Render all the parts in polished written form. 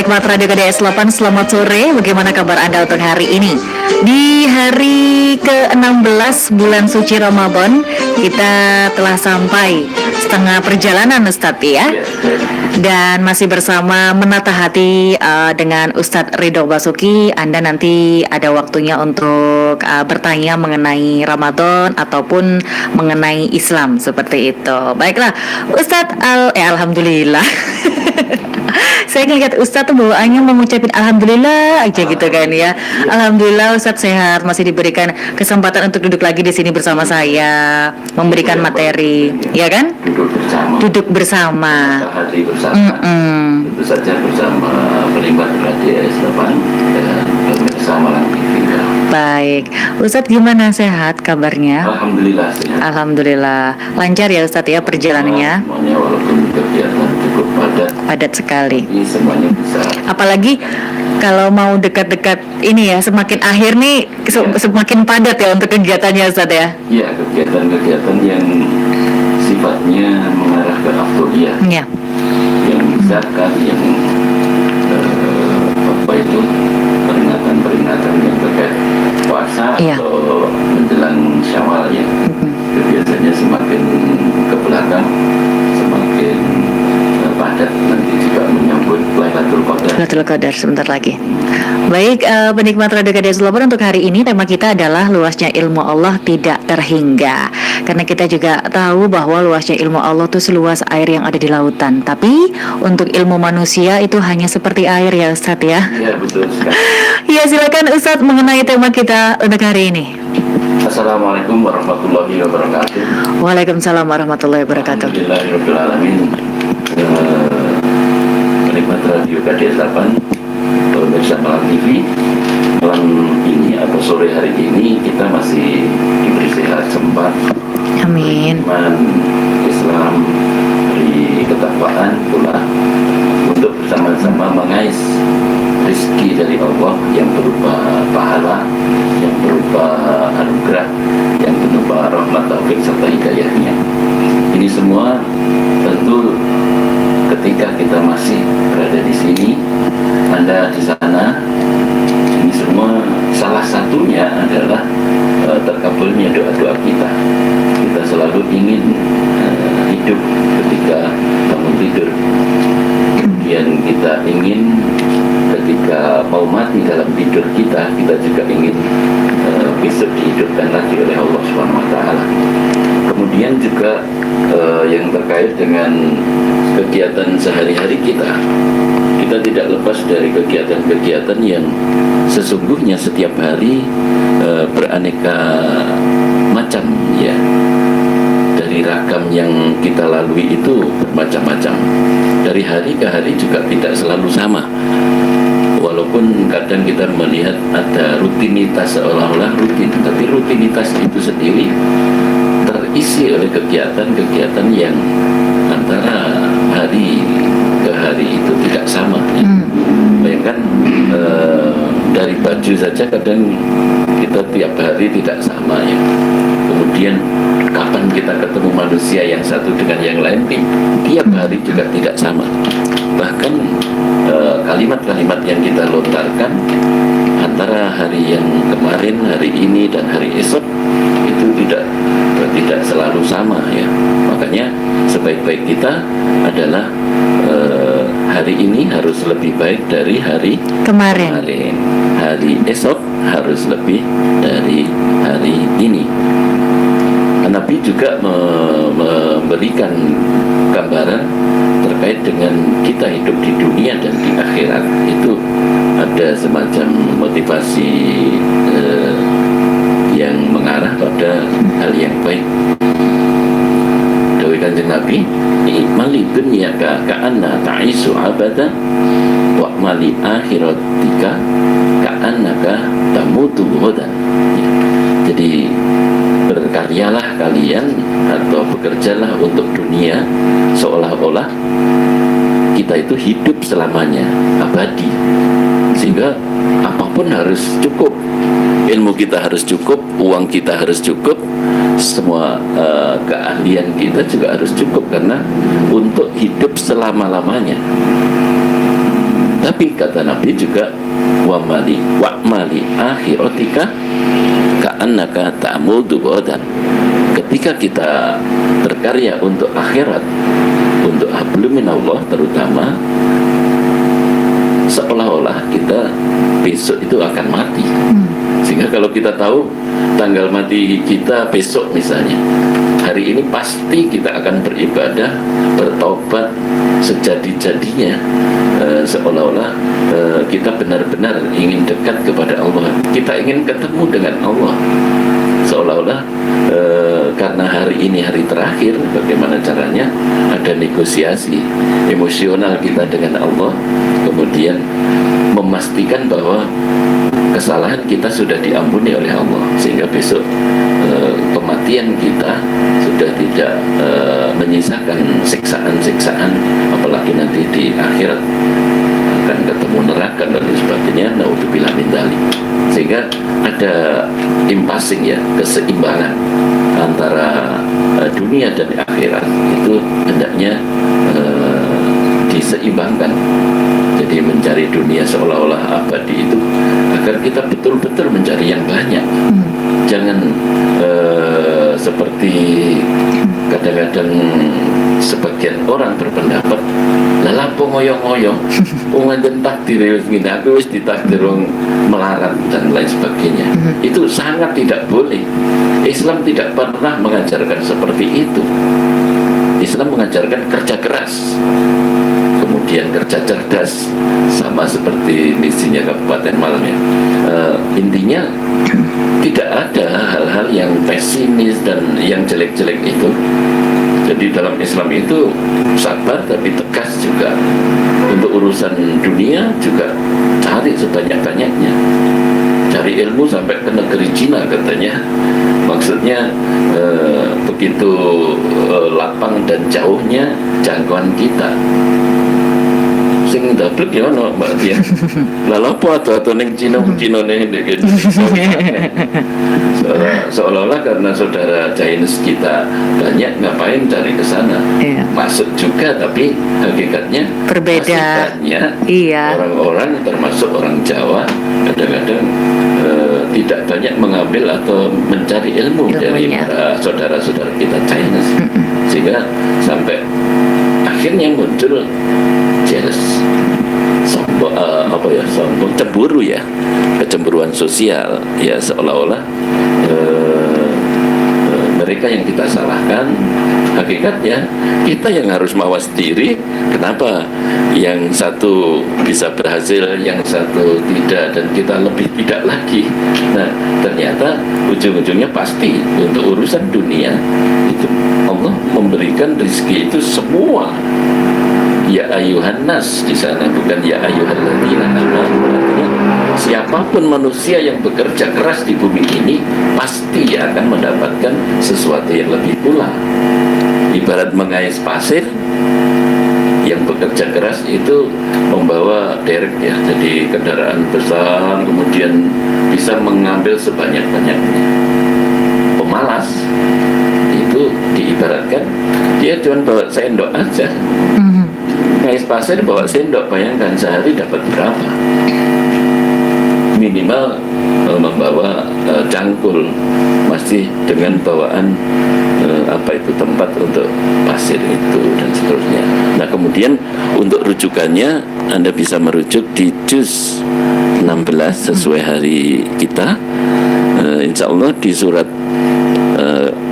penikmat Radio KDS 8, selamat sore. Bagaimana kabar Anda untuk hari ini? Di hari ke-16 bulan suci Ramadan, kita telah sampai setengah perjalanan Ustadz ya. Dan masih bersama Menata Hati dengan Ustadz Ridho Basuki. Anda nanti ada waktunya untuk bertanya mengenai Ramadan ataupun mengenai Islam, seperti itu. Baiklah, Ustadz, alhamdulillah. Saya ngeliat Ustadz tuh bawaannya mengucapin alhamdulillah aja gitu kan ya. Alhamdulillah Ustadz sehat, masih diberikan kesempatan untuk duduk lagi di sini bersama saya, memberikan materi, ya kan? Duduk bersama. Tentu saja bersama penikmat Radio S8 dan bersama TV. Baik, Ustadz gimana, sehat kabarnya? Alhamdulillah sehat. Alhamdulillah, lancar ya Ustadz ya perjalanannya? Semuanya walaupun kegiatan cukup padat sekali. tapi semuanya bisa. Apalagi kalau mau dekat-dekat ini ya, semakin akhir nih semakin padat ya untuk kegiatannya Ustadz ya? Ya, kegiatan-kegiatan yang sifatnya mengarah ke afdoliyah. Ya. Yang zakat, yang apa itu peringatan yang terkait puasa atau menjelang Syawal ya. Biasanya semakin ke belakang semakin padat, nanti juga menyambut Lailatul Qadar sebentar lagi. Baik, penikmat Radio KDS 8, untuk hari ini tema kita adalah luasnya ilmu Allah tidak terhingga. Karena kita juga tahu bahwa luasnya ilmu Allah itu seluas air yang ada di lautan. Tapi untuk ilmu manusia itu hanya seperti air ya Ustadz ya. Iya, betul sekali. Ya, silakan Ustadz mengenai tema kita untuk hari ini. Assalamualaikum warahmatullahi wabarakatuh. Waalaikumsalam warahmatullahi wabarakatuh. Alhamdulillahirabbil alamin. Penikmat Radio KDS 8, pemirsa Malam TV, malam ini atau sore hari ini kita masih diberi sehat sempat. Amin. Iman Islam, beri ketakwaan pula untuk bersama-sama mengais rezeki dari Allah yang berupa pahala, yang berupa anugerah, yang berupa rahmat taufik serta hidayahnya. Ini semua tentu ketika kita masih berada di sini, Anda di sana, ini semua salah satunya adalah terkabulnya doa-doa kita. Kita selalu ingin hidup ketika bangun tidur. Kemudian kita ingin ketika mau mati dalam tidur kita juga ingin besok dihidupkan lagi oleh Allah SWT. Kemudian juga yang terkait dengan kegiatan sehari-hari kita tidak lepas dari kegiatan-kegiatan yang sesungguhnya setiap hari beraneka macam ya. Dari ragam yang kita lalui itu bermacam-macam. Dari hari ke hari juga tidak selalu sama. Walaupun kadang kita melihat ada rutinitas seolah-olah rutin, tapi rutinitas itu sendiri terisi oleh kegiatan-kegiatan yang antara hari ke hari itu tidak sama. Bayangkan dari baju saja kadang kita tiap hari tidak sama ya. Kemudian kapan kita ketemu manusia yang satu dengan yang lain tiap hari juga tidak sama. Bahkan kalimat-kalimat yang kita lontarkan antara hari yang kemarin, hari ini dan hari esok itu tidak selalu sama ya. Makanya sebaik-baik kita adalah hari ini harus lebih baik dari hari kemarin. Hari esok harus lebih dari hari ini. Nabi juga memberikan gambaran terkait dengan kita hidup di dunia dan di akhirat. Itu ada semacam motivasi yang mengarah pada hal yang baik. Dawai Kanjeng Nabi, "Mali dunya ka'anna ta'isu abada wa mali akhiratika ka'annaka tamutu ghadan." Jadi berkaryalah kalian atau bekerjalah untuk dunia seolah-olah kita itu hidup selamanya, abadi. Sehingga apapun harus cukup, ilmu kita harus cukup, uang kita harus cukup, semua keahlian kita juga harus cukup, karena untuk hidup selama-lamanya. Tapi kata Nabi juga wa'mali akhiratika ka'annaka ta'mudu badan. Ketika kita berkarya untuk akhirat, untuk hablum minallah terutama, seolah-olah kita besok itu akan mati. Sehingga kalau kita tahu tanggal mati kita besok misalnya, hari ini pasti kita akan beribadah, bertobat sejadi-jadinya, seolah-olah kita benar-benar ingin dekat kepada Allah, kita ingin ketemu dengan Allah. Seolah-olah karena hari ini hari terakhir, bagaimana caranya? Ada negosiasi emosional kita dengan Allah, kemudian memastikan bahwa kesalahan kita sudah diampuni oleh Allah, sehingga besok kematian kita sudah tidak menyisakan siksaan-siksaan, apalagi nanti di akhirat akan ketemu neraka dan sebagainya. Naudzubillah min dzalik. Sehingga ada impassing ya, keseimbangan antara dunia dan akhirat itu hendaknya diseimbangkan. Jadi mencari dunia seolah-olah abadi itu agar kita betul-betul mencari yang banyak. Jangan seperti kadang-kadang sebagian orang berpendapat, lalapo ngoyong-ngoyong, wong takdir wis ngene, aku wis ditakdir wong melarat dan lain sebagainya. Itu sangat tidak boleh. Islam tidak pernah mengajarkan seperti itu. Islam mengajarkan kerja keras, kemudian kerja cerdas, sama seperti misinya Kabupaten Malang ya. Intinya tidak ada hal-hal yang pesimis dan yang jelek-jelek itu. Jadi dalam Islam itu sabar tapi tegas juga. Untuk urusan dunia juga cari sebanyak-banyaknya. Cari ilmu sampai ke negeri Cina katanya. Maksudnya begitu lapang dan jauhnya jangkauan kita. Sing ndablek ya ono Mbak Dia. Lah lha apa ning Cina-Cina nek seolah-olah karena saudara Chinese kita banyak, ngapain cari ke sana? Iya. Masuk juga, tapi hakikatnya Berbeda. Iya. Orang-orang termasuk orang Jawa kadang-kadang tidak banyak mengambil atau mencari ilmu dari para saudara-saudara kita Chinese. Sehingga sampai akhirnya muncul jealous, sombong, cemburu ya, kecemburuan sosial ya, seolah-olah mereka yang kita salahkan, hakikatnya kita yang harus mawas diri. Kenapa yang satu bisa berhasil, yang satu tidak, dan kita lebih tidak lagi. Nah, ternyata ujung-ujungnya pasti untuk urusan dunia itu Allah memberikan rezeki itu semua. Ya ayuhan nas di sana, bukan ya ayuhan ladina amanu. Artinya siapapun manusia yang bekerja keras di bumi ini pasti akan mendapatkan sesuatu yang lebih pula. Ibarat mengais pasir, yang bekerja keras itu membawa derek ya, jadi kendaraan besar, kemudian bisa mengambil sebanyak-banyaknya. Pemalas itu diibaratkan dia cuma bawa sendok aja. Ngais pasir bawa sendok, bayangkan sehari dapat berapa? Minimal membawa cangkul, masih dengan bawaan tempat untuk pasir itu dan seterusnya. Nah, kemudian untuk rujukannya Anda bisa merujuk di juz 16 sesuai hari kita, insya Allah di surat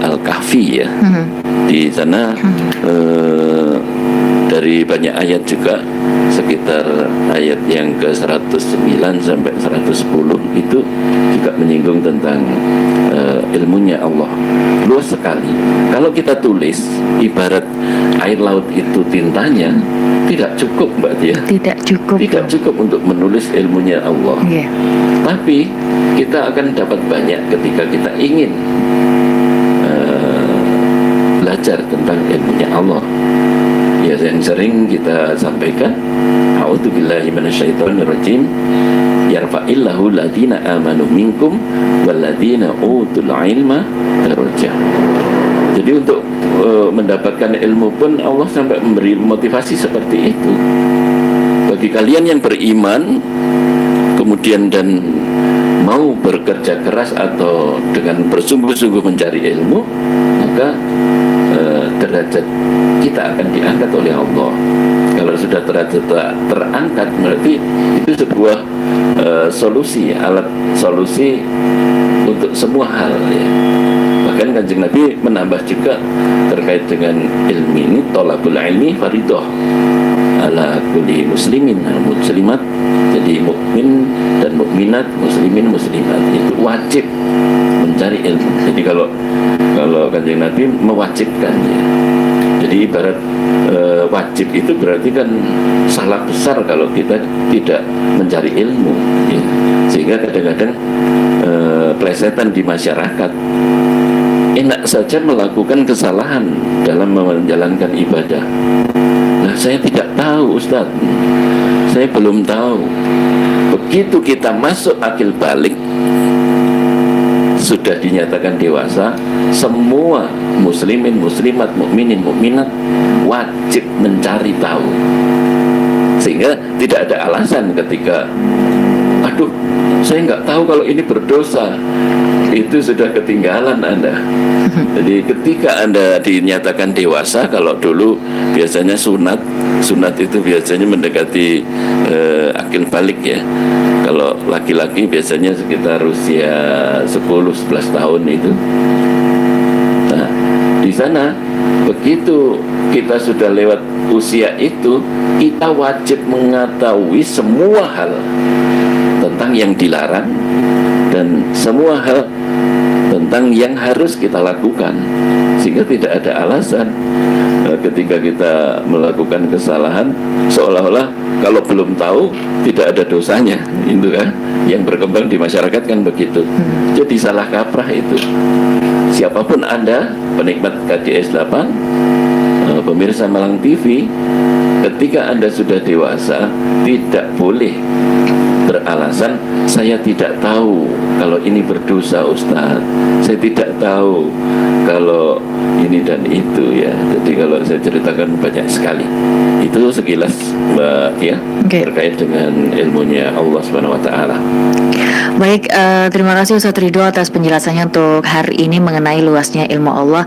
Al-Kahfi ya. Di sana dari banyak ayat juga, sekitar ayat yang ke 109 sampai 110 itu juga menyinggung tentang ilmunya Allah. Luas sekali. Kalau kita tulis, ibarat air laut itu tintanya, tidak cukup Mbak Tia. Tidak cukup. Tidak cukup untuk menulis ilmunya Allah. Yeah. Tapi kita akan dapat banyak ketika kita ingin belajar tentang ilmunya Allah. Ya, yang sering kita sampaikan, a'udzubillahi minasyaitonirrajim, yarfa'illahu ladina amanu minkum waladina utul ilma darajah. Jadi untuk mendapatkan ilmu pun Allah sampai memberi motivasi seperti itu. bagi kalian yang beriman kemudian dan mau bekerja keras atau dengan bersungguh-sungguh mencari ilmu, maka derajat kita akan diangkat oleh Allah. Kalau sudah derajat terangkat, berarti itu sebuah solusi, alat solusi untuk semua hal ya. Bahkan Kanjeng Nabi menambah juga terkait dengan ilmu ini, thalabul ilmi faridah ala kulli muslimin dan muslimat. Jadi mukmin dan mukminat, muslimin muslimat itu wajib mencari ilmu. Jadi kalau Kanjeng Nabi mewajibkan ya. Jadi ibarat wajib itu berarti kan salah besar kalau kita tidak mencari ilmu ya. Sehingga kadang-kadang plesetan di masyarakat, enak saja melakukan kesalahan dalam menjalankan ibadah. Nah, saya tidak tahu Ustaz, saya belum tahu. Begitu kita masuk akil balik, sudah dinyatakan dewasa, semua muslimin, muslimat, mukminin, mukminat wajib mencari tahu. Sehingga tidak ada alasan ketika, aduh, saya nggak tahu kalau ini berdosa. Itu sudah ketinggalan Anda. Jadi ketika Anda dinyatakan dewasa, kalau dulu biasanya sunat itu biasanya mendekati akil balik ya. Kalau laki-laki biasanya sekitar usia 10-11 tahun itu. Nah, di sana begitu kita sudah lewat usia itu, kita wajib mengetahui semua hal tentang yang dilarang dan semua hal tentang yang harus kita lakukan. Sehingga tidak ada alasan ketika kita melakukan kesalahan seolah-olah kalau belum tahu tidak ada dosanya, itu kan yang berkembang di masyarakat kan begitu. Jadi salah kaprah itu. Siapapun Anda penikmat KDS 8, pemirsa Malang TV, ketika Anda sudah dewasa tidak boleh beralasan saya tidak tahu kalau ini berdosa Ustaz, saya tidak tahu kalau ini dan itu ya. Jadi kalau saya ceritakan banyak sekali. Itu sekilas Mbak ya, terkait dengan ilmunya Allah Subhanahu wa taala. Baik, terima kasih Ustaz Ridho atas penjelasannya untuk hari ini mengenai luasnya ilmu Allah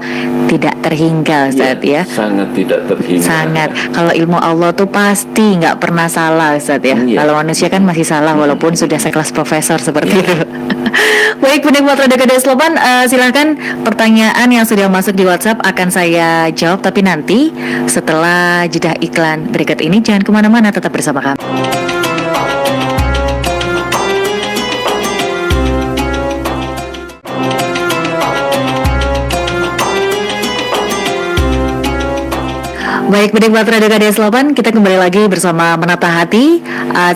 tidak terhingga Ustaz ya. Sangat tidak terhingga. Sangat. Kalau ilmu Allah tuh pasti nggak pernah salah Ustaz ya. Kalau manusia kan masih salah walaupun sudah sekelas profesor seperti itu. Baik, penikmat Radio KDS 8, silakan pertanyaan yang sudah masuk di WhatsApp akan saya jawab, tapi nanti setelah jeda iklan berikut ini. Jangan kemana-mana, tetap bersama kami. Baik, penikmat Radio KDS 8, kita kembali lagi bersama Menata Hati.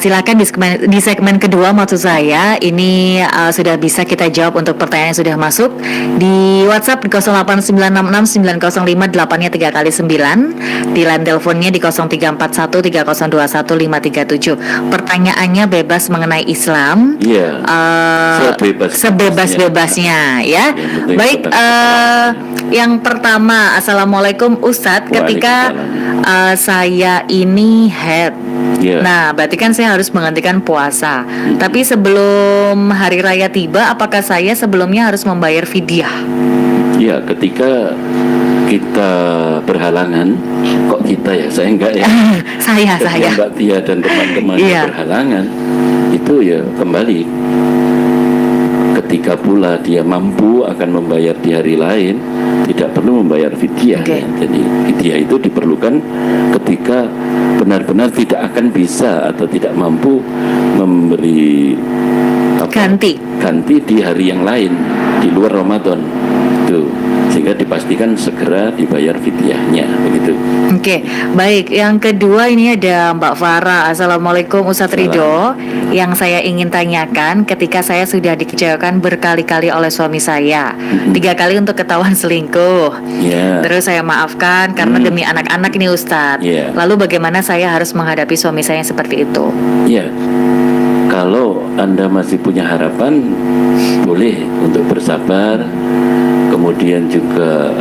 Silakan di segmen kedua, maksud saya ini sudah bisa kita jawab untuk pertanyaan yang sudah masuk di WhatsApp di 089669058-nya 3x9, di line teleponnya di 03413021 537. Pertanyaannya bebas mengenai Islam. Sebebas-bebasnya ya. Baik, yang pertama, Assalamualaikum Ustadz, ketika saya ini head. Nah, berarti kan saya harus menghentikan puasa. Tapi sebelum hari raya tiba, apakah saya sebelumnya harus membayar fidyah? Ya, ketika kita berhalangan, kok kita ya, saya enggak ya. saya Mbak Tia dan teman-teman berhalangan, itu ya kembali. Ketika pula dia mampu akan membayar di hari lain, tidak perlu membayar fidyah. Jadi fidyah itu diperlukan ketika benar-benar tidak akan bisa atau tidak mampu memberi ganti di hari yang lain di luar Ramadan itu, sehingga dipastikan segera dibayar fidyahnya begitu. Baik. Yang kedua ini ada Mbak Farah. Assalamualaikum Ustadz Ridho. Yang saya ingin tanyakan, ketika saya sudah dikecewakan berkali-kali oleh suami saya, 3 kali untuk ketahuan selingkuh, terus saya maafkan karena demi anak-anak ini Ustadz. Lalu bagaimana saya harus menghadapi suami saya yang seperti itu? Kalau Anda masih punya harapan, boleh untuk bersabar. Kemudian juga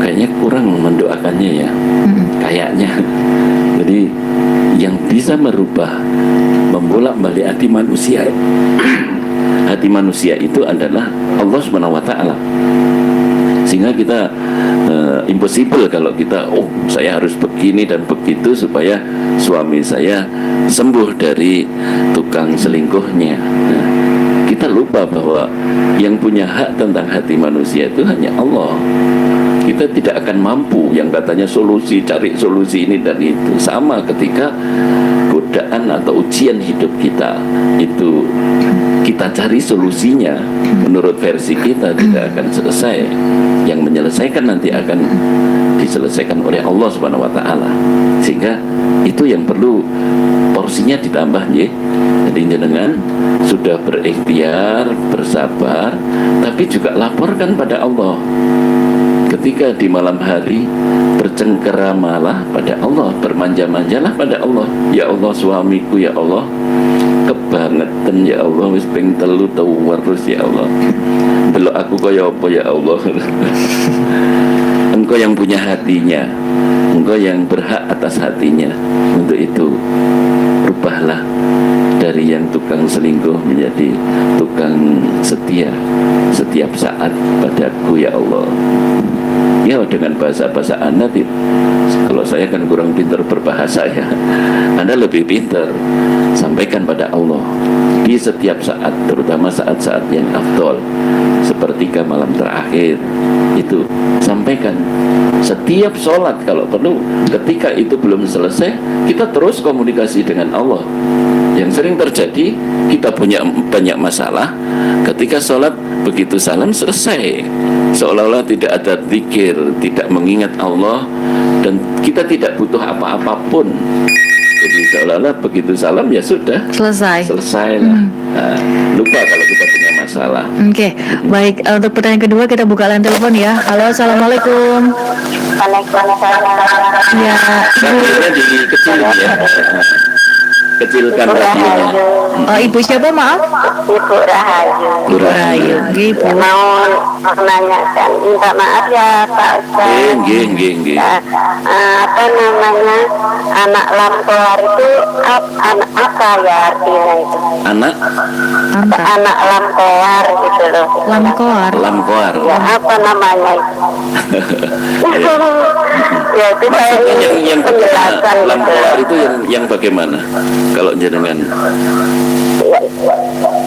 kayaknya kurang mendoakannya ya, kayaknya Jadi yang bisa merubah, membolak-balik hati manusia hati manusia itu adalah Allah Subhanahu wa taala. Sehingga kita impossible kalau kita saya harus begini dan begitu supaya suami saya sembuh dari tukang selingkuhnya. Nah, kita lupa bahwa yang punya hak tentang hati manusia itu hanya Allah. Kita tidak akan mampu yang katanya cari solusi ini dan itu. Sama ketika godaan atau ujian hidup kita itu kita cari solusinya menurut versi kita tidak akan selesai. Yang menyelesaikan nanti akan diselesaikan oleh Allah Subhanahu wa taala. Sehingga itu yang perlu porsinya ditambah ya. Jadi jenengan sudah berikhtiar, bersabar, tapi juga laporkan pada Allah. Ketika di malam hari bercengkeramalah pada Allah, bermanja-manjalah pada Allah. Ya Allah suamiku, ya Allah kebangetan, ya Allah wis ping telu terus, ya Allah belok aku kaya apa, ya Allah. Engkau yang punya hatinya, Engkau yang berhak atas hatinya. Untuk itu rubahlah dari yang tukang selingkuh menjadi tukang setia setiap saat padaku, ya Allah. Ya, dengan bahasa-bahasa Anda, kalau saya kan kurang pintar berbahasa ya, Anda lebih pintar. Sampaikan pada Allah di setiap saat, terutama saat-saat yang afdol, sepertiga malam terakhir itu sampaikan. Setiap sholat kalau perlu, ketika itu belum selesai, kita terus komunikasi dengan Allah. Yang sering terjadi, kita punya banyak masalah, ketika sholat begitu salam selesai, seolah-olah tidak ada zikir, tidak mengingat Allah, dan kita tidak butuh apa-apapun. Jadi seolah-olah begitu salam ya sudah selesai lah. Nah, lupa kalau kita punya masalah. Oke, baik. Untuk pertanyaan kedua kita buka line telepon ya. Halo, assalamualaikum. Waalaikumsalam. Ya, Radionya dikecilin ya. Kecilkan radionya. Ibu siapa, maaf? Ibu Rahayu. Ibu Rahayu. Ibu. Mau menanyakan, minta maaf ya Pak Ustaz. Nggih. Apa namanya, anak lampuar itu anak apa ya artinya itu? Anak Anak lampuar gitu loh. Lamkoar. Ya apa namanya itu? Ya itu saya yang penjelasan gitu lampuar loh. itu yang bagaimana? Kalau jenengan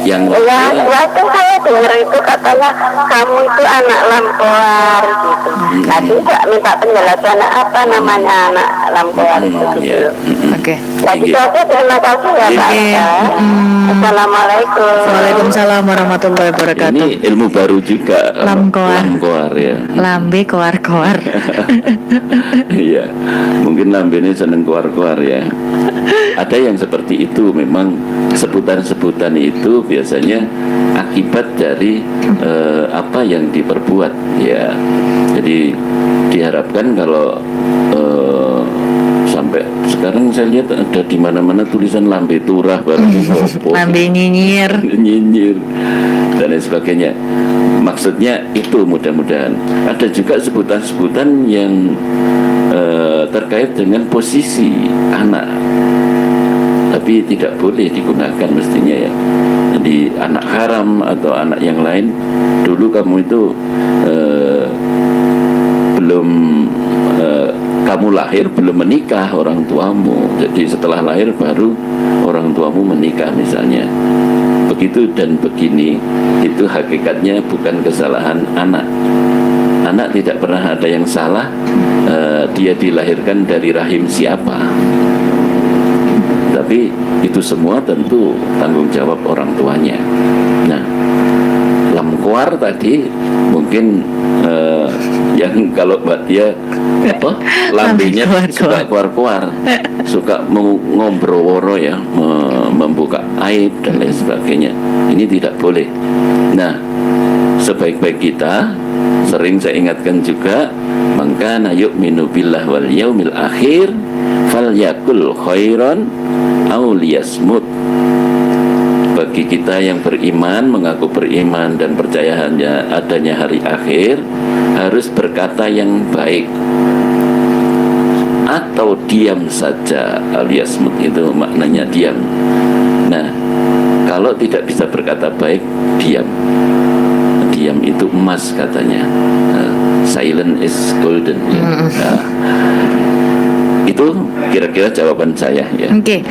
yang Waktu saya dengar itu katanya kamu itu anak lampuar gitu. Nah tidak minta penjelasan apa namanya anak lampuar itu ya. gitu. Oke. Jadi saja terima kasih ya Pak. Oke. Assalamualaikum. Waalaikumsalam warahmatullahi wabarakatuh. Ini ilmu baru juga. Lamkoar ya. Lambe koar-koar. Iya, mungkin lambene seneng koar-koar ya. Ada yang seperti itu, memang sebutan-sebutan itu biasanya akibat dari apa yang diperbuat ya. Jadi diharapkan kalau sampai sekarang saya lihat ada di mana-mana tulisan lambe turah baru Lambe nyinyir. nyinyir dan lain sebagainya. Maksudnya itu mudah-mudahan ada juga sebutan-sebutan yang terkait dengan posisi anak, tapi tidak boleh digunakan mestinya ya. Jadi anak haram atau anak yang lain. Dulu kamu itu belum kamu lahir belum menikah orang tuamu, jadi setelah lahir baru orang tuamu menikah misalnya. Begitu dan begini, itu hakikatnya bukan kesalahan anak. Anak tidak pernah ada yang salah, dia dilahirkan dari rahim siapa. Tapi itu semua tentu tanggung jawab orang tuanya. Nah, lamkoar tadi mungkin yang kalau Mbak Tia apa lambenya suka keluar-keluar, suka ngobrol ya, membuka aib dan lain sebagainya. Ini tidak boleh. Nah, sebaik-baik kita, sering saya ingatkan juga, mangkana yu'minu billah wal yaumil akhir falyakul khairan aw liyasmut. Bagi kita yang beriman, mengaku beriman dan percaya hanya adanya hari akhir, harus berkata yang baik atau diam saja, alias mut itu maknanya diam. Nah, kalau tidak bisa berkata baik, diam. Diam itu emas katanya. Silent is golden. Ya. Nah, itu kira-kira jawaban saya ya. Oke.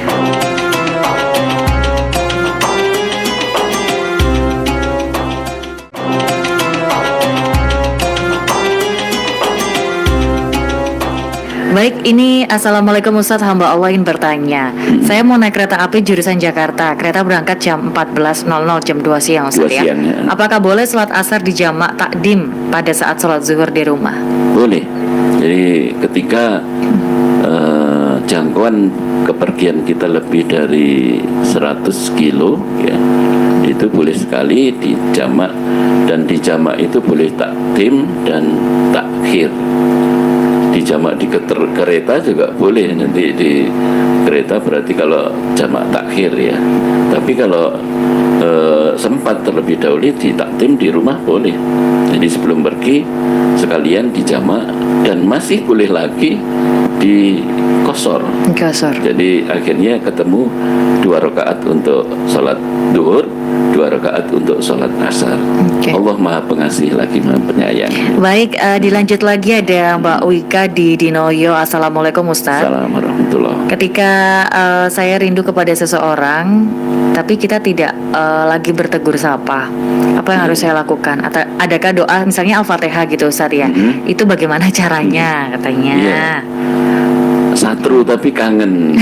Baik, ini Assalamualaikum Ustadz, hamba Allah ingin bertanya. Saya mau naik kereta api jurusan Jakarta. Kereta berangkat jam 14.00, jam 2 siang Ustadz 2 ya. siang, ya. Apakah boleh sholat asar di jamak takdim pada saat sholat zuhur di rumah? Boleh. Jadi ketika jangkauan kepergian kita lebih dari 100 kilo ya, itu boleh sekali di jamak, dan di jamak itu boleh takdim dan takhir. Di jamak di kereta juga boleh, nanti di kereta berarti kalau jamak takhir ya. Tapi kalau sempat terlebih dahulu di takdim di rumah boleh. Jadi sebelum pergi sekalian di jamak, dan masih boleh lagi di kosor. Jadi akhirnya ketemu 2 rakaat untuk sholat duhur, 2 rakaat untuk sholat asar. Allah Maha Pengasih lagi Maha Penyayang. Baik, dilanjut lagi ada Mbak Wika di Dinoyo. Assalamualaikum Ustadz. Assalamualaikum warahmatullahi. Ketika saya rindu kepada seseorang, tapi kita tidak lagi bertegur sapa, apa yang harus saya lakukan? Atau adakah doa misalnya Al-Fatihah gitu Ustadz ya? Itu bagaimana caranya katanya? Iya. Satru tapi kangen.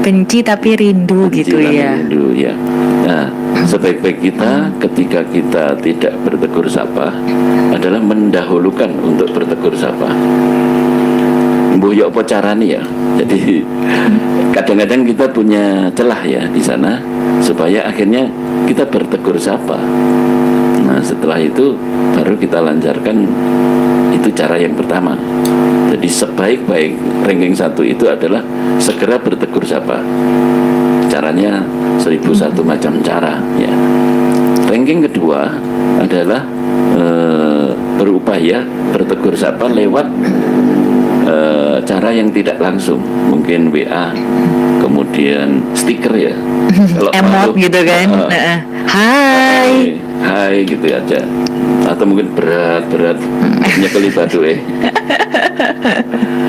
Benci tapi rindu gitu ya. Rindu ya. Nah, sebaik-baik kita ketika kita tidak bertegur sapa adalah mendahulukan untuk bertegur sapa. Mbuh ya apa carane ya. Jadi kadang-kadang kita punya celah ya di sana supaya akhirnya kita bertegur sapa. Nah, setelah itu baru kita lancarkan, itu cara yang pertama. Jadi sebaik-baik ranking 1 itu adalah segera bertegur sapa. Caranya 1001 macam cara ya. Ranking kedua adalah berupaya bertegur sapa lewat cara yang tidak langsung, mungkin WA, kemudian stiker ya. Kalau emot gitu kan. Hai gitu aja. Atau mungkin berat nyekeli batu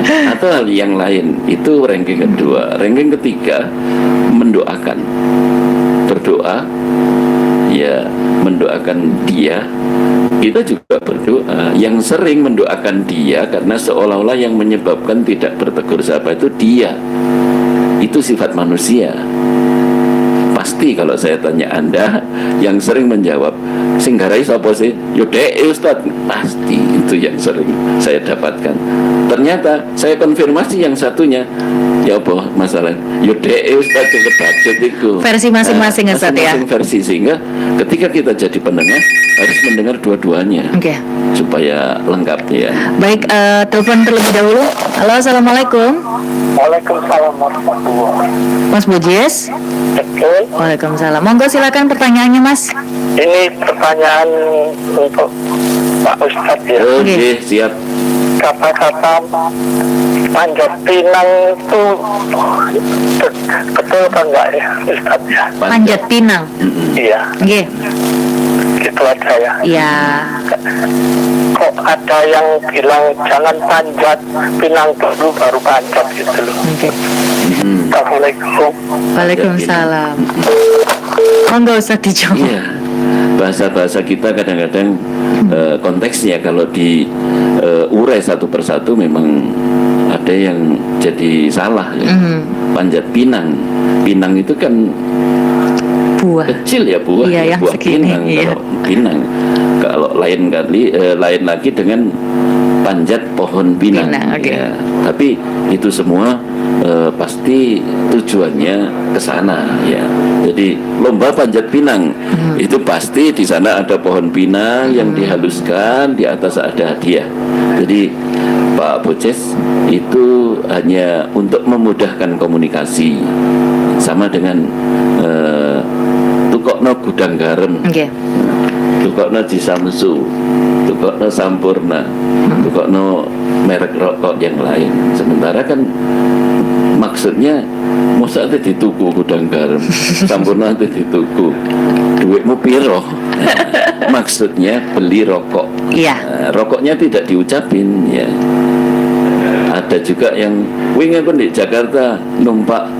atau hal yang lain. Itu ranking kedua. Ranking ketiga mendoakan, berdoa ya, mendoakan dia. Kita juga berdoa. Yang sering mendoakan dia karena seolah-olah yang menyebabkan tidak bertegur sapa itu dia. Itu sifat manusia. Pasti kalau saya tanya Anda, yang sering menjawab singgarai sapa sih? Yodek Ustaz. Pasti itu yang sering saya dapatkan. Ternyata saya konfirmasi yang satunya, ya apa masalah? Yodek Ustaz ke budget itu. Versi masing-masing Ustaz ya. Masing-masing versi, sehingga ketika kita jadi pendengar harus mendengar dua-duanya. Supaya lengkap ya. Baik, telepon terlebih dahulu. Halo, Assalamualaikum. Waalaikumsalam warahmatullahi. Mas Bujis. Betul. Waalaikumsalam. Monggo silakan pertanyaannya Mas. Ini pertanyaan untuk Pak Ustadz ya. Oke, siap. Kata-kata panjat pinang itu betul kan enggak ya Ustadz ya? Panjat pinang. Iya. Oke. Gitu aja ya. Iya. Kok ada yang bilang jangan panjat pinang dulu baru panjat gitu loh. Oke. Assalamualaikum. Waalaikumsalam. Monggo Ustaz dijawab. Iya. Bahasa-bahasa kita kadang-kadang konteksnya kalau diurai satu persatu memang ada yang jadi salah ya. Panjat pinang. Pinang itu kan buah kecil ya, buah. Iya, ya, yang buah segini, pinang. iya. Kalau pinang. Kalau lain lagi dengan panjat pohon pinang. Okay. Ya. Tapi itu semua pasti tujuannya ke sana ya. Jadi lomba panjat pinang itu pasti di sana ada pohon pinang yang dihaluskan, di atas ada hadiah. Jadi Pak Boces itu hanya untuk memudahkan komunikasi, sama dengan tukokno gudang garam. tukokno Jisamsu, tukokno Sampurna, tukokno merek rokok yang lain. Sementara kan maksudnya masa ada dituku gudang garam, Sampurna ada dituku, duitmu piro? Maksudnya beli rokok. Iya. Rokoknya tidak diucapin ya. Ada juga yang wingi pun di Jakarta numpak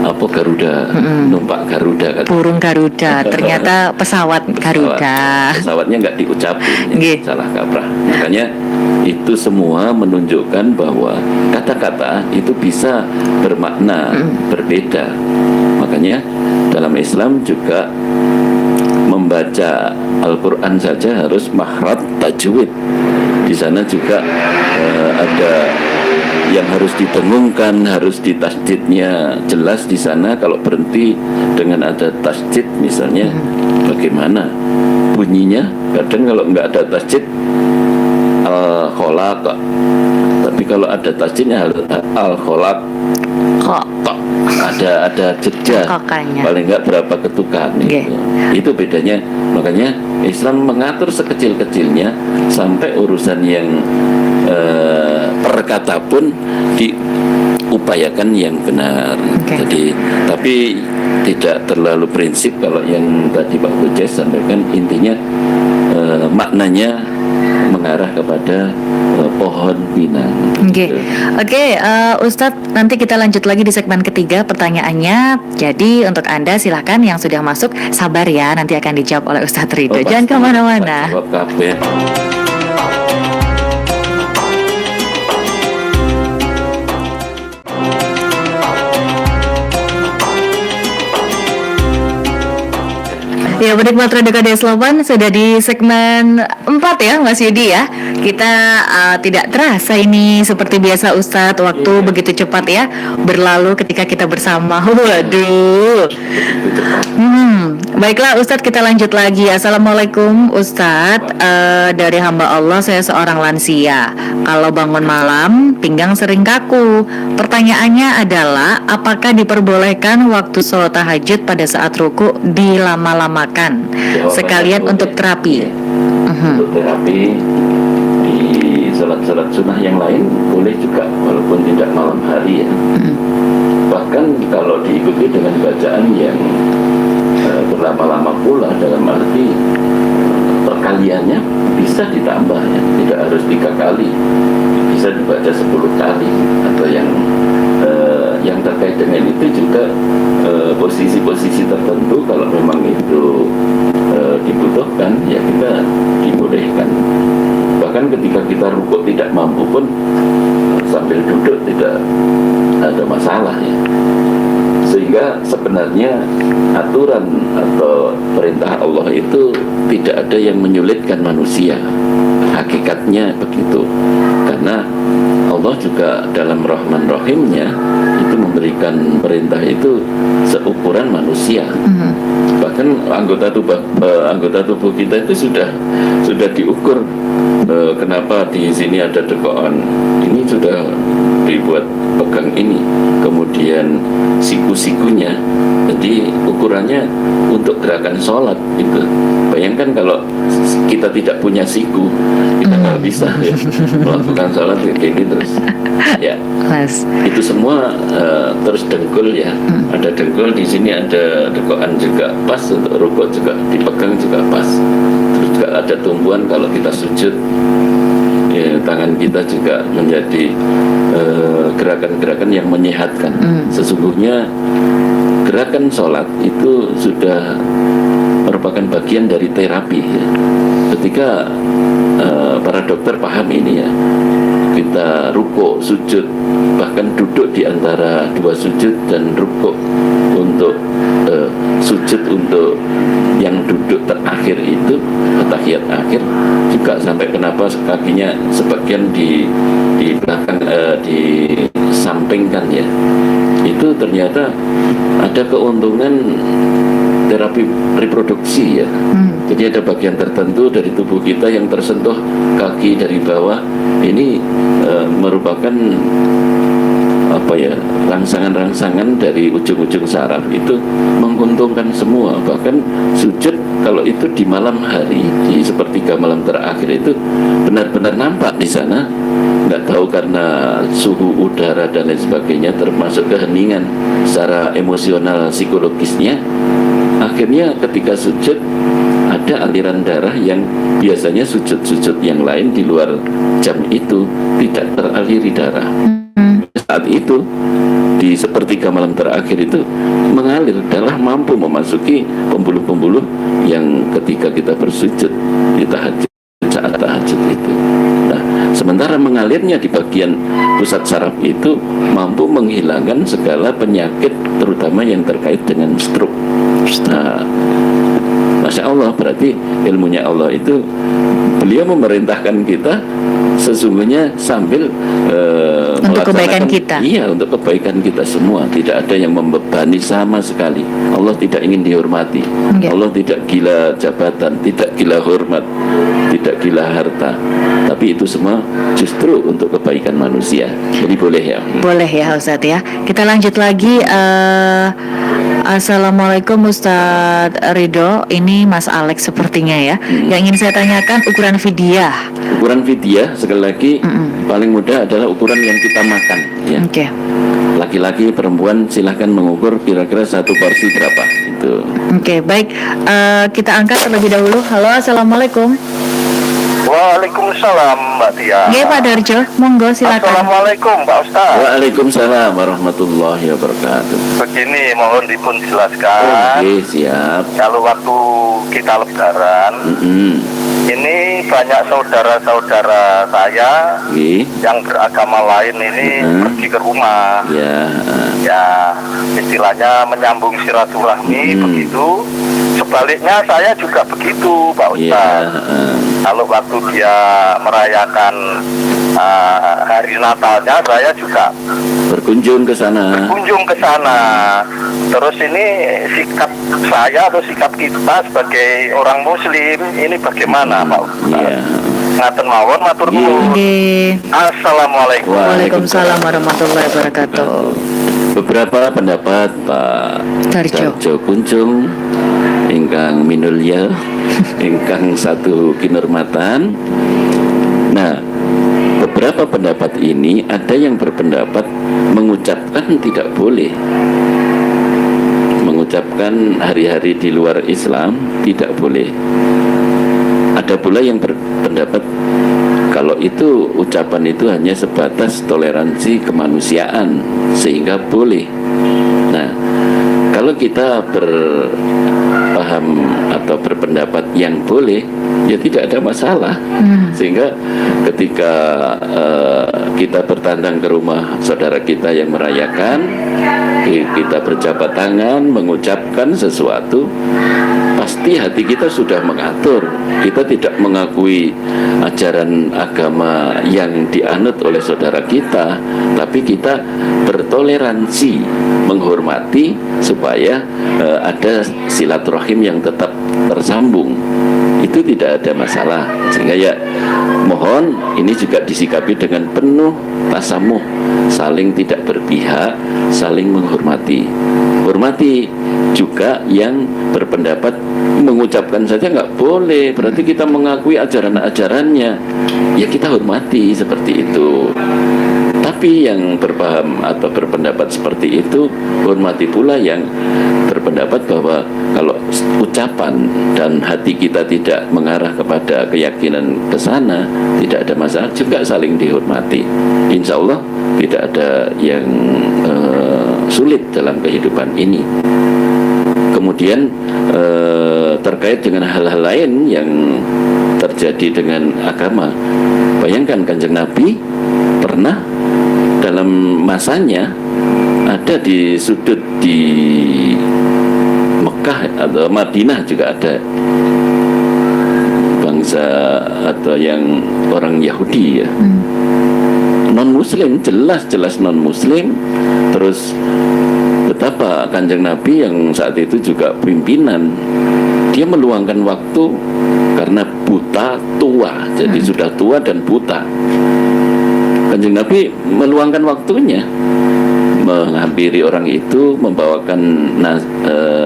apa Garuda, numpak Garuda kan. Burung Garuda, ternyata pesawat Garuda. Pesawatnya nggak diucapin, Nggih. salah kaprah. Makanya itu semua menunjukkan bahwa kata-kata itu bisa bermakna berbeda. Makanya dalam Islam juga membaca Al-Quran saja harus makhraj tajwid. Di sana juga ada yang harus didengungkan, harus ditasjidnya jelas di sana. Kalau berhenti dengan ada tasjid misalnya, bagaimana bunyinya? Kadang kalau nggak ada tasjid al-kholaq, tapi kalau ada tasjidnya al-kholaq Kok ada jeda, Kokanya. paling nggak berapa ketukan gitu. Itu bedanya. Makanya Islam mengatur sekecil-kecilnya sampai urusan yang per kata pun diupayakan yang benar. Jadi tapi tidak terlalu prinsip. Kalau yang tadi Pak Bujes sampaikan, intinya maknanya mengarah kepada pohon pinang. Oke, Ustadz, nanti kita lanjut lagi di segmen ketiga pertanyaannya. Jadi untuk Anda silahkan yang sudah masuk, sabar ya, nanti akan dijawab oleh Ustadz Ridho. Jangan kemana-mana. Jawab kabeh. Ya, penikmat Radio KDS 8 sudah di segmen 4 ya Mas Yudi ya. Kita tidak terasa ini seperti biasa Ustadz, waktu begitu cepat ya berlalu ketika kita bersama. Waduh. Baiklah Ustadz, kita lanjut lagi. Assalamualaikum Ustadz, dari hamba Allah, saya seorang lansia. Kalau bangun malam pinggang sering kaku. Pertanyaannya adalah apakah diperbolehkan waktu sholat tahajud pada saat ruku dilama-lamakan sekalian untuk terapi? Untuk terapi di salat-salat sunnah yang lain boleh juga, walaupun tidak malam hari ya. Bahkan kalau diikuti dengan bacaan yang berlama-lama pula, dalam arti perkaliannya bisa ditambah ya, tidak harus 3 kali, bisa dibaca 10 kali. Atau yang terkait dengan itu juga posisi-posisi tertentu kalau memang itu dibutuhkan ya kita dibolehkan. Bahkan ketika kita rukuk tidak mampu pun sambil duduk tidak ada masalah ya. Sehingga sebenarnya aturan atau perintah Allah itu tidak ada yang menyulitkan manusia. Hakikatnya begitu. Karena Allah juga dalam Rahman Rahimnya itu memberikan perintah itu seukuran manusia. Bahkan anggota tubuh kita itu sudah diukur. Kenapa di sini ada dekokan? Ini sudah dibuat pegang ini. Kemudian siku-sikunya, jadi ukurannya untuk gerakan sholat gitu. Bayangkan kalau kita tidak punya siku, kita nggak bisa ya, melakukan sholat kayak gini terus. Ya, itu semua terus dengkul ya. Ada dengkul di sini, ada dekokan juga pas untuk rukuk, juga dipegang juga pas. Terus juga ada tumpuan kalau kita sujud. Ya, tangan kita juga menjadi gerakan-gerakan yang menyehatkan. Sesungguhnya gerakan sholat itu sudah merupakan bagian dari terapi ya. Ketika para dokter paham ini ya, kita rukuk, sujud, bahkan duduk di antara 2 sujud dan rukuk untuk sujud untuk yang duduk terakhir itu, tahiyat akhir juga, sampai kenapa kakinya sebagian di belakang disampingkan ya, itu ternyata ada keuntungan terapi reproduksi ya. Jadi ada bagian tertentu dari tubuh kita yang tersentuh kaki dari bawah, ini merupakan rangsangan-rangsangan dari ujung-ujung saraf itu menguntungkan semua. Bahkan sujud kalau itu di malam hari, di sepertiga malam terakhir itu benar-benar nampak di sana. Nggak tahu karena suhu udara dan lain sebagainya, termasuk keheningan secara emosional psikologisnya, akhirnya ketika sujud ada aliran darah yang biasanya sujud-sujud yang lain di luar jam itu tidak teraliri darah. Saat itu di sepertiga malam terakhir itu mengalir darah, mampu memasuki pembuluh-pembuluh yang ketika kita bersujud di tahajud, saat tahajud itu. Nah, sementara mengalirnya di bagian pusat saraf itu mampu menghilangkan segala penyakit, terutama yang terkait dengan stroke. Nah, Masya Allah, berarti ilmunya Allah itu beliau memerintahkan kita sesungguhnya sambil untuk kebaikan kita. Iya, untuk kebaikan kita semua. Tidak ada yang membebani sama sekali. Allah tidak ingin dihormati. Allah tidak gila jabatan, tidak gila hormat, tidak gila harta. Tapi itu semua justru untuk kebaikan manusia. Jadi boleh ya. Boleh ya Ustadz ya. Kita lanjut lagi. Assalamualaikum Ustadz Ridho. Ini Mas Alex sepertinya ya. Yang ingin saya tanyakan ukuran fidyah. Ukuran fidyah sekali lagi paling mudah adalah ukuran yang kita makan ya. Oke. Laki-laki, perempuan silahkan mengukur kira-kira satu porsi berapa itu. Oke, baik. Kita angkat terlebih dahulu. Halo, assalamualaikum. Waalaikumsalam Mbak Tia. Iya Pak Darjo, monggo silakan. Assalamualaikum Pak Ustaz. Waalaikumsalam warahmatullahi wabarakatuh. Begini, mohon dipun jelaskan. Oke, siap. Kalau waktu kita lebaran, ini banyak saudara-saudara saya Oke. yang beragama lain ini pergi ke rumah. Ya, istilahnya menyambung silaturahmi begitu. Sebaliknya saya juga begitu Pak Ustaz. Kalau waktu dia merayakan hari Natalnya, saya juga berkunjung ke sana. Terus ini sikap saya atau sikap kita sebagai orang Muslim ini bagaimana Pak Ustaz? Ngaten mawon, matur nuwun. Assalamualaikum. Waalaikumsalam warahmatullahi wabarakatuh. Beberapa pendapat Pak Darjo Kunjung ingkang minulya, ingkang satu kinurmatan. Nah, beberapa pendapat ini ada yang berpendapat mengucapkan tidak boleh. Mengucapkan hari-hari di luar Islam tidak boleh. Ada pula yang berpendapat kalau itu ucapan itu hanya sebatas toleransi kemanusiaan sehingga boleh. Nah, kalau kita berpaham atau berpendapat yang boleh, ya tidak ada masalah. Sehingga ketika kita bertandang ke rumah saudara kita yang merayakan, kita berjabat tangan mengucapkan sesuatu, pasti hati kita sudah mengatur. Kita tidak mengakui ajaran agama yang dianut oleh saudara kita, tapi kita bertoleransi, menghormati supaya ada silaturahim yang tetap tersambung. Itu tidak ada masalah. Sehingga ya mohon ini juga disikapi dengan penuh tasamuh, saling tidak berpihak, saling menghormati. Hormati juga yang berpendapat mengucapkan saja nggak boleh, berarti kita mengakui ajaran-ajarannya, ya kita hormati seperti itu. Tapi yang berpaham atau berpendapat seperti itu, hormati pula yang berpendapat bahwa kalau ucapan dan hati kita tidak mengarah kepada keyakinan ke sana, tidak ada masalah, juga saling dihormati. Insya Allah tidak ada yang sulit dalam kehidupan ini. Kemudian terkait dengan hal-hal lain yang terjadi dengan agama, bayangkan Kanjeng Nabi pernah dalam masanya ada di sudut di Mekah atau Madinah juga ada bangsa atau yang orang Yahudi ya, non Muslim, jelas non Muslim. Terus betapa Kanjeng Nabi yang saat itu juga pimpinan, dia meluangkan waktu karena buta tua, jadi sudah tua dan buta. Kanjeng Nabi meluangkan waktunya menghampiri orang itu, membawakan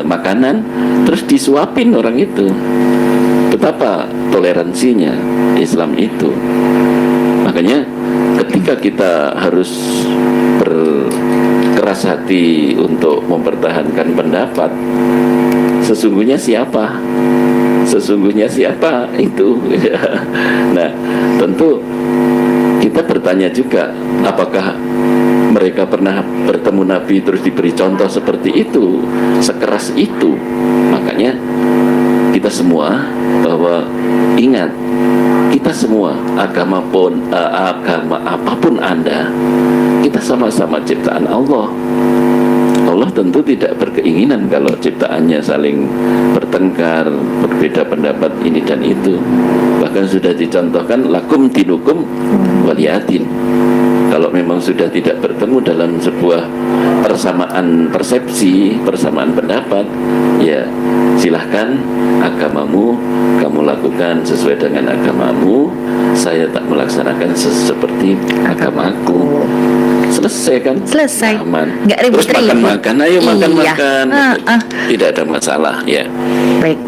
makanan, terus disuapin orang itu. Betapa toleransinya Islam itu. Makanya ketika kita harus berkeras hati untuk mempertahankan pendapat, sesungguhnya siapa itu? Nah, tentu kita bertanya juga, apakah mereka pernah bertemu Nabi terus diberi contoh seperti itu, sekeras itu? Makanya kita semua bahwa ingat, kita semua agama apapun Anda, kita sama-sama ciptaan Allah. Allah tentu tidak berkeinginan kalau ciptaannya saling bertengkar, berbeda pendapat ini dan itu. Bahkan sudah dicontohkan lakum dinukum waliyadin. Kalau memang sudah tidak bertemu dalam sebuah persamaan persepsi, persamaan pendapat, ya silahkan agamamu kamu lakukan sesuai dengan agamamu, saya tak melaksanakan seperti agamaku. Selesai kan? Selesai. Aman. Nggak Terus ribut-ribut. makan-makan, ayo Iya. makan-makan. Tidak ada masalah ya. Baik.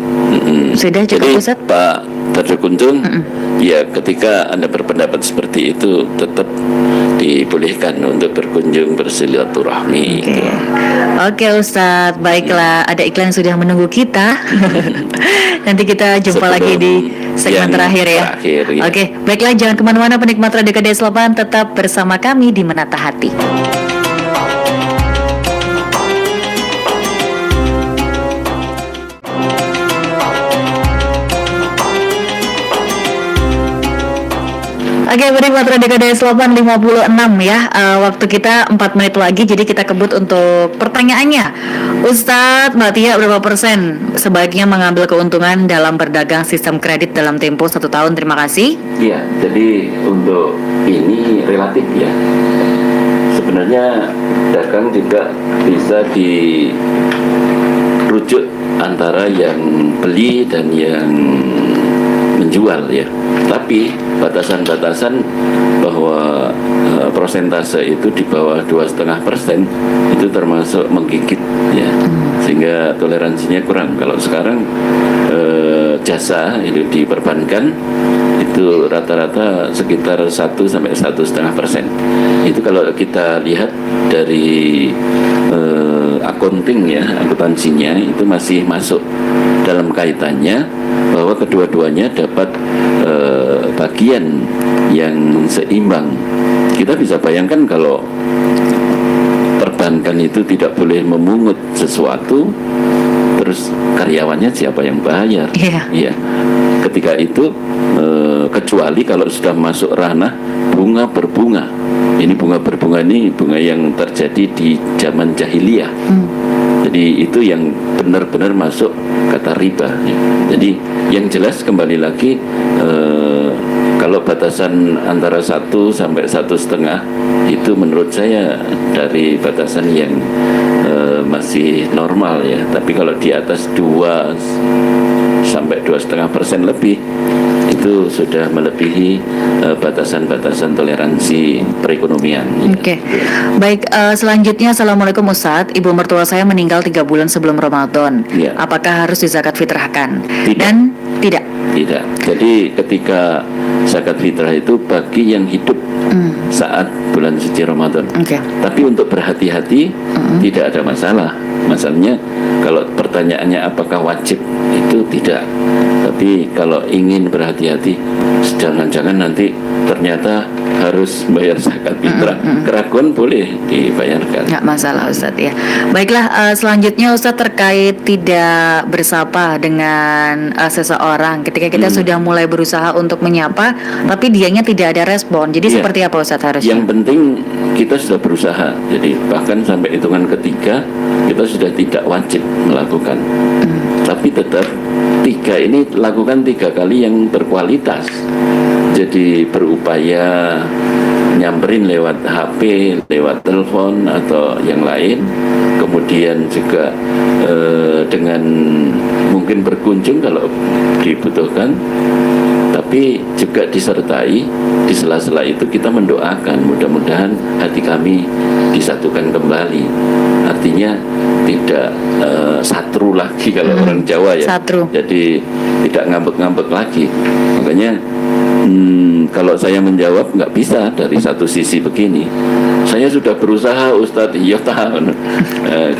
Sudah cukup, Jadi Ustaz? Pak Terkunjung, ya ketika Anda berpendapat seperti itu tetap dibolehkan untuk berkunjung bersilaturahmi. Oke Ustadz, baiklah, ada iklan sudah menunggu kita. Nanti kita jumpa Sebelum lagi di segmen yang terakhir ya. terakhir, ya. Oke, baiklah, jangan kemana-mana penikmat Radio KDS 8, tetap bersama kami di Menata Hati. Oke, penikmat Radio KDS 856 ya. Waktu kita 4 menit lagi, jadi kita kebut untuk pertanyaannya. Ustadz, Mbak Tia, berapa persen sebaiknya mengambil keuntungan dalam berdagang sistem kredit dalam tempo 1 tahun? Terima kasih. Iya, jadi untuk ini relatif ya. Sebenarnya dagang juga bisa dirujuk antara yang beli dan yang menjual ya. Tapi batasan-batasan bahwa persentase itu di bawah 2,5% itu termasuk menggigit ya, sehingga toleransinya kurang. Kalau sekarang jasa itu diperbankan itu rata-rata sekitar 1 sampai 1,5%. Itu kalau kita lihat dari accounting ya, akuntansinya itu masih masuk dalam kaitannya bahwa kedua-duanya dapat bagian yang seimbang. Kita bisa bayangkan kalau perbankan itu tidak boleh memungut sesuatu, terus karyawannya siapa yang bayar? Iya. Ketika itu kecuali kalau sudah masuk ranah bunga berbunga. Ini bunga berbunga ini bunga yang terjadi di zaman jahiliyah. Jadi itu yang benar-benar masuk kata riba ya. Jadi yang jelas kembali lagi kalau batasan antara 1 sampai 1,5 itu menurut saya dari batasan yang masih normal ya. Tapi kalau di atas 2 sampai 2,5% lebih itu sudah melebihi batasan-batasan toleransi perekonomian. Oke. Baik, selanjutnya Assalamualaikum Ustadz, ibu mertua saya meninggal 3 bulan sebelum Ramadan. Ya. Apakah harus dizakat fitrahkan? Tidak. Dan tidak. Tidak. Jadi ketika zakat fitrah itu bagi yang hidup saat bulan suci Ramadan. Tapi untuk berhati-hati tidak ada masalah. Masalahnya kalau pertanyaannya apakah wajib, itu tidak. Tapi kalau ingin berhati-hati, jangan-jangan nanti ternyata harus bayar zakat fitrah. Keraguan boleh dibayarkan. Nggak masalah Ustadz ya. Baiklah, selanjutnya Ustadz terkait tidak bersapa dengan seseorang ketika kita sudah mulai berusaha untuk menyapa tapi dianya tidak ada respon. Jadi seperti apa Ustadz harusnya? Yang penting kita sudah berusaha. Jadi bahkan sampai hitungan ketiga kita sudah tidak wajib melakukan. Tapi tetap 3 ini lakukan 3 kali yang berkualitas. Jadi berupaya nyamperin lewat HP, lewat telepon atau yang lain. Kemudian juga dengan mungkin berkunjung kalau dibutuhkan. Tapi Tapi juga disertai di sela-sela itu kita mendoakan mudah-mudahan hati kami disatukan kembali. Artinya tidak satru lagi kalau orang Jawa ya. Satru. Jadi tidak ngambek-ngambek lagi. Makanya kalau saya menjawab nggak bisa dari satu sisi begini. Saya sudah berusaha Ustadz, iya tahu.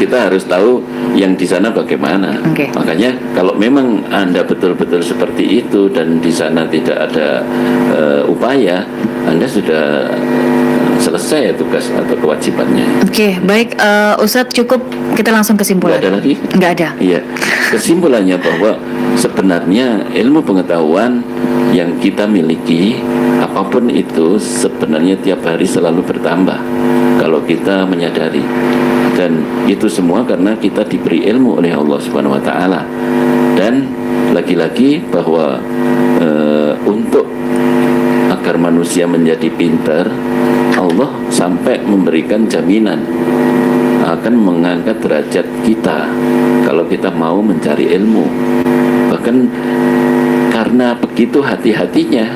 Kita harus tahu yang di sana bagaimana. Okay. Makanya kalau memang Anda betul-betul seperti itu dan di sana tidak ada upaya, Anda sudah selesai tugas atau kewajibannya. Oke, baik Ustadz, cukup kita langsung kesimpulan. Nggak ada lagi? Nggak ada. Iya, kesimpulannya bahwa sebenarnya ilmu pengetahuan yang kita miliki apapun itu sebenarnya tiap hari selalu bertambah kalau kita menyadari, dan itu semua karena kita diberi ilmu oleh Allah Subhanahu wa taala. Dan lagi-lagi bahwa untuk agar manusia menjadi pintar, Allah sampai memberikan jaminan akan mengangkat derajat kita kalau kita mau mencari ilmu. Bahkan karena begitu hati-hatinya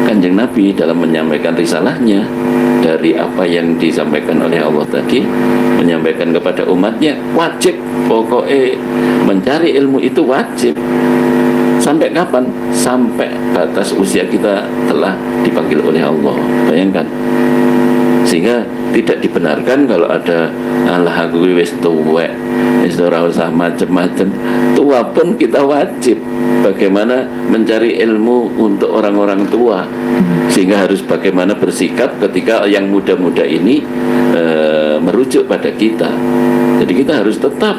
Kanjeng Nabi dalam menyampaikan risalahnya, dari apa yang disampaikan oleh Allah tadi, menyampaikan kepada umatnya wajib, pokoknya mencari ilmu itu wajib. Sampai kapan? Sampai batas usia kita telah dipanggil oleh Allah. Bayangkan. Sehingga tidak dibenarkan kalau ada Allah aku wis tuwek, wis ora usah macem-macem. Tua pun kita wajib. Bagaimana mencari ilmu untuk orang-orang tua, sehingga harus bagaimana bersikap ketika yang muda-muda ini merujuk pada kita. Jadi kita harus tetap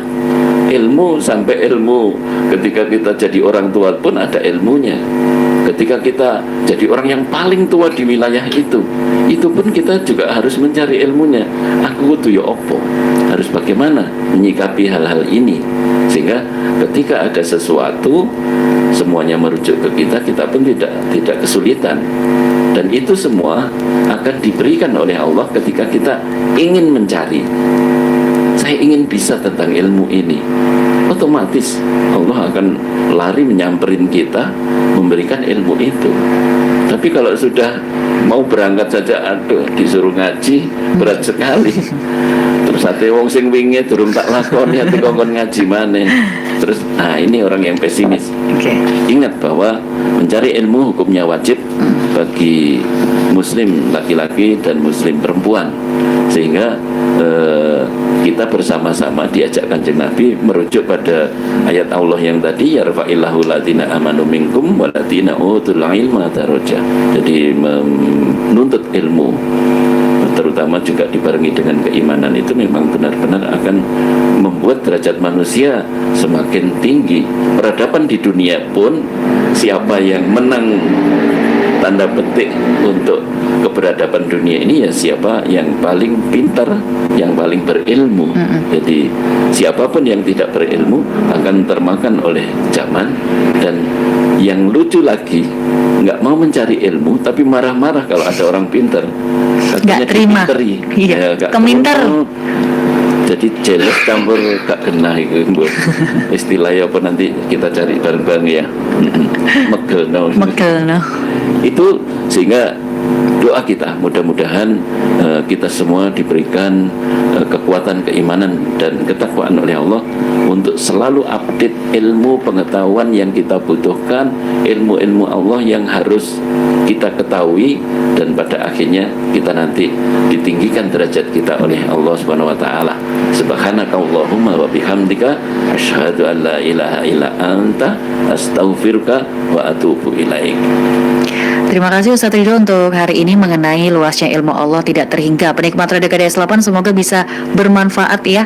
ilmu sampai ilmu. Ketika kita jadi orang tua pun ada ilmunya. Ketika kita jadi orang yang paling tua di wilayah itu pun kita juga harus mencari ilmunya. Aku kudu ya opo, harus bagaimana menyikapi hal-hal ini, sehingga ketika ada sesuatu semuanya merujuk ke kita, kita pun tidak kesulitan. Dan itu semua akan diberikan oleh Allah ketika kita ingin mencari. Saya ingin bisa tentang ilmu ini, otomatis Allah akan lari menyamperin kita, memberikan ilmu itu. Tapi kalau sudah mau berangkat saja, aduh disuruh ngaji berat sekali. Terus ate wong sing wingi durung tak lakoni ate kongkon ngaji maneh. Terus ini orang yang pesimis. Okay. Ingat bahwa mencari ilmu hukumnya wajib bagi muslim laki-laki dan muslim perempuan, sehingga kita bersama-sama diajak Kanjeng Nabi merujuk pada ayat Allah yang tadi, yarfa'illahu ladina amanu minkum waladina utul ilma daraja. Jadi menuntut ilmu terutama juga dibarengi dengan keimanan itu memang benar-benar akan membuat derajat manusia semakin tinggi. Peradaban di dunia pun, siapa yang menang tanda petik untuk keberadaban dunia ini ya siapa yang paling pintar, yang paling berilmu. Jadi siapapun yang tidak berilmu akan termakan oleh zaman. Dan yang lucu lagi, nggak mau mencari ilmu tapi marah-marah kalau ada orang pintar, nggak terima. Iya, keminter. Jadi jealous campur gak kena itu. Istilahnya apa nanti kita cari bareng-bareng ya. Megelno. Itu sehingga doa kita mudah-mudahan kita semua diberikan kekuatan keimanan dan ketakwaan oleh Allah untuk selalu update ilmu pengetahuan yang kita butuhkan, ilmu-ilmu Allah yang harus kita ketahui, dan pada akhirnya kita nanti ditinggikan derajat kita oleh Allah Subhanahu wa taala. Subhanakallahumma wa bihamdika asyhadu an la ilaha illa anta astaghfiruka wa atubu ilaik. Terima kasih Ustadz Ridho untuk hari ini mengenai luasnya ilmu Allah tidak terhingga. Penikmat Radio KDS 8, semoga bisa bermanfaat ya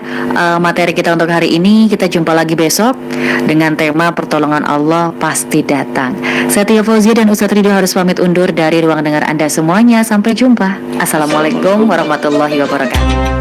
materi kita untuk hari ini. Kita jumpa lagi besok dengan tema pertolongan Allah pasti datang. Saya Tia Fauzia dan Ustadz Ridho harus pamit undur dari ruang dengar Anda semuanya. Sampai jumpa. Assalamualaikum warahmatullahi wabarakatuh.